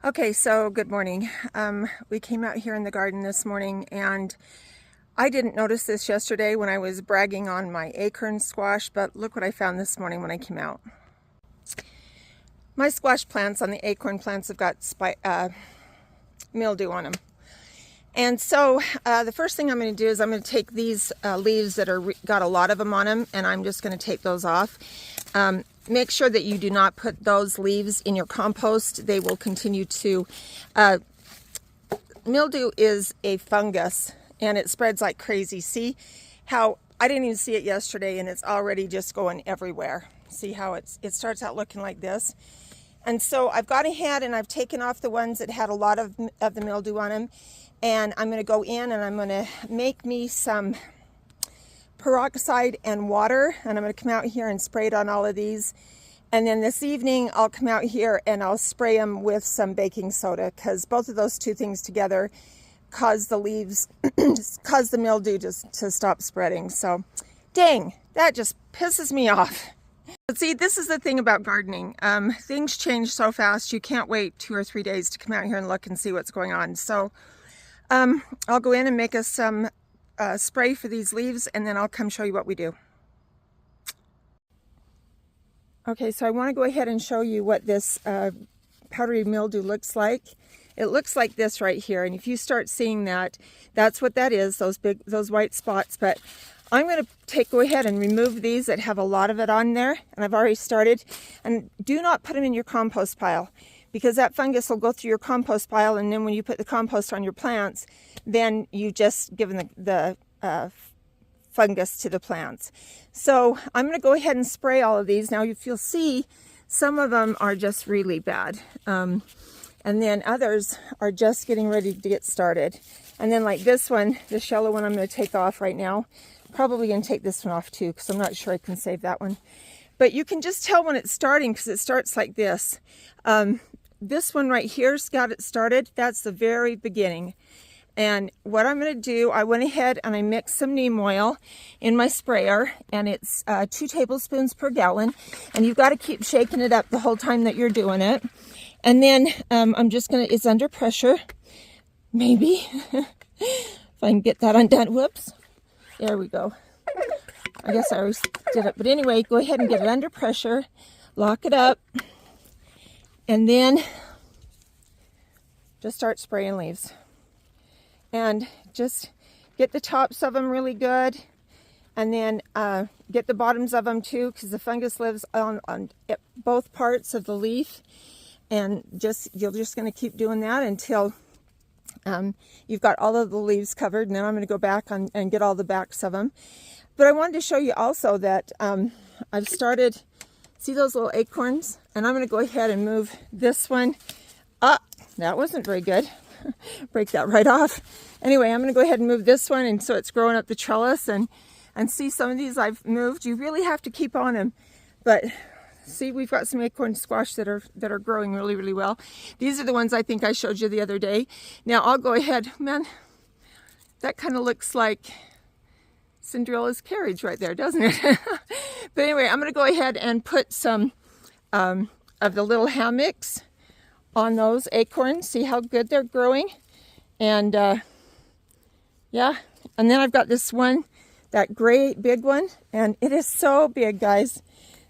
Okay, so good morning. We came out here in the garden this morning, and I didn't notice this yesterday when I was bragging on my acorn squash, but look what I found this morning when I came out. My squash plants on the acorn plants have got mildew on them. And so the first thing I'm going to do is I'm going to take these leaves that are got a lot of them on them, and I'm just going to take those off. Make sure that you do not put those leaves in your compost. They will continue to... mildew is a fungus, and it spreads like crazy. See how I didn't even see it yesterday, and it's already just going everywhere. See how it starts out looking like this. And so I've gone ahead and I've taken off the ones that had a lot of the mildew on them. And I'm going to go in and I'm going to make me some peroxide and water. And I'm going to come out here and spray it on all of these. And then this evening I'll come out here and I'll spray them with some baking soda, because both of those two things together cause the leaves, cause the mildew just to stop spreading. So dang, that just pisses me off. But see, this is the thing about gardening. Things change so fast. You can't wait 2 or 3 days to come out here and look and see what's going on. So I'll go in and make us some spray for these leaves, and then I'll come show you what we do. Okay, so I want to go ahead and show you what this powdery mildew looks like. It looks like this right here, and if you start seeing that, that's what that is, those white spots. But I'm going to go ahead and remove these that have a lot of it on there, and I've already started. And do not put them in your compost pile, because that fungus will go through your compost pile, and then when you put the compost on your plants, then you just given the fungus to the plants. So I'm going to go ahead and spray all of these. Now, if you'll see, some of them are just really bad, and then others are just getting ready to get started. And then like this one, this yellow one, I'm going to take off right now. Probably going to take this one off too, because I'm not sure I can save that one. But you can just tell when it's starting, because it starts like this. This one right here's got it started. That's the very beginning. And what I'm going to do, I went ahead and I mixed some neem oil in my sprayer, and it's 2 tablespoons per gallon. And you've got to keep shaking it up the whole time that you're doing it. And then I'm just going to, it's under pressure, maybe, if I can get that undone. Whoops. There we go. I guess I always did it. But anyway, go ahead and get it under pressure. Lock it up. And then just start spraying leaves. And just get the tops of them really good. And then get the bottoms of them too, because the fungus lives on both parts of the leaf. And you're just going to keep doing that until you've got all of the leaves covered. And then I'm going to go back and get all the backs of them. But I wanted to show you also that I've started, see those little acorns? And I'm going to go ahead and move this one up. That wasn't very good. Break that right off. Anyway, I'm going to go ahead and move this one, and so it's growing up the trellis. And see, some of these I've moved. You really have to keep on them. But see, we've got some acorn squash that are growing really, really well. These are the ones I think I showed you the other day. Now I'll go ahead. Man, that kind of looks like Cinderella's carriage right there, doesn't it? But anyway, I'm going to go ahead and put some of the little hammocks on those acorns. See how good they're growing? And yeah, and then I've got this one, that great big one, and it is so big, guys,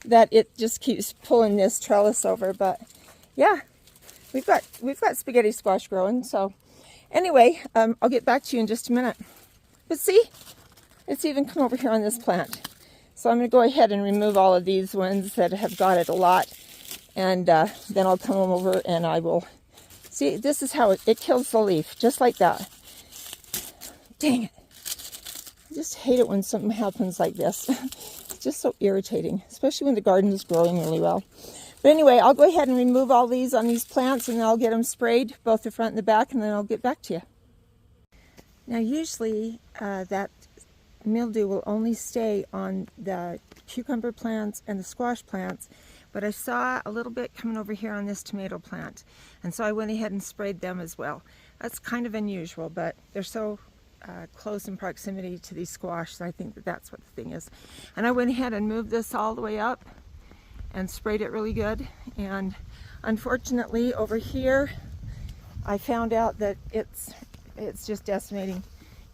that it just keeps pulling this trellis over. But yeah, we've got spaghetti squash growing. So anyway, I'll get back to you in just a minute. But see, it's even come over here on this plant. So I'm going to go ahead and remove all of these ones that have got it a lot. And then I'll come over and I will... See, this is how it kills the leaf, just like that. Dang it. I just hate it when something happens like this. It's just so irritating, especially when the garden is growing really well. But anyway, I'll go ahead and remove all these on these plants, and then I'll get them sprayed, both the front and the back, and then I'll get back to you. Now, usually that mildew will only stay on the cucumber plants and the squash plants, but I saw a little bit coming over here on this tomato plant, and so I went ahead and sprayed them as well. That's kind of unusual, but they're so close in proximity to these squash, so I think that's what the thing is. And I went ahead and moved this all the way up and sprayed it really good. And unfortunately over here I found out that it's just decimating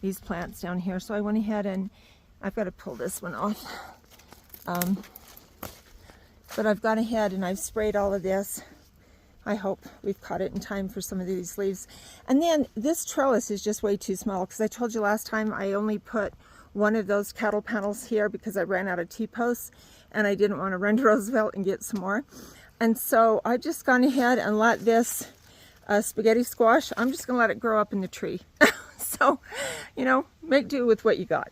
these plants down here. So I went ahead and I've got to pull this one off. But I've gone ahead and I've sprayed all of this. I hope we've caught it in time for some of these leaves. And then this trellis is just way too small, because I told you last time I only put one of those cattle panels here because I ran out of T-posts and I didn't want to run to Roosevelt and get some more. And so I've just gone ahead and let this spaghetti squash, I'm just going to let it grow up in the tree. So, you know, make do with what you got.